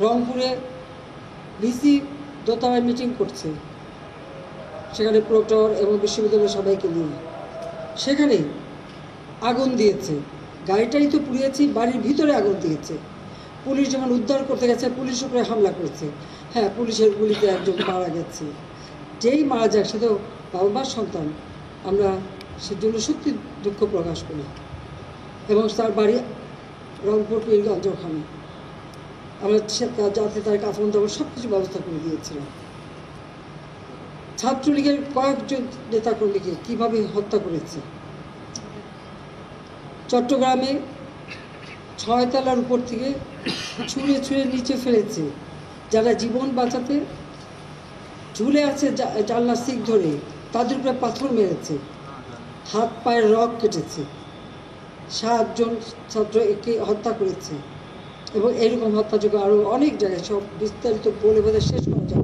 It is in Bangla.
রংপুরে ভিসি দোতলায় মিটিং করছে, সেখানে প্রক্টর এবং বিশ্ববিদ্যালয়ের সবাইকে নিয়ে, সেখানে আগুন দিয়েছে। গাড়িটাই তো পুড়িয়েছি, বাড়ির ভিতরে আগুন দিয়েছে। পুলিশ যখন উদ্ধার করতে গেছে পুলিশের উপরে হামলা করেছে। হ্যাঁ, পুলিশের গুলিতে একজন মারা গেছে। যেই মারা যাক সে তো বাবা মার সন্তান, আমরা সেজন্য সত্যি দুঃখ প্রকাশ করি। এবং তার বাড়ি রংপুর পীরগঞ্জ, ওখানে আমরা যাতে তার কাফন দাফন সব কিছু ব্যবস্থা করে দিয়েছিলাম। ছাত্রলীগের কয়েকজন নেতাকর্মীকে কীভাবে হত্যা করেছে। চট্টগ্রামে 6 তলার উপর থেকে ছুঁড়ে ছুঁড়ে নিচে ফেলেছে। যারা জীবন বাঁচাতে ঝুলে আছে জানলার সিক ধরে, তাদের উপরে পাথর মেরেছে, হাত পায়ের রগ কেটেছে। 7 জন ছাত্রকে হত্যা করেছে। এবং এরকম হত্যাযোগ্য আরও অনেক জায়গায়, সব বিস্তারিত বলে বোধহয় শেষ করা যায়।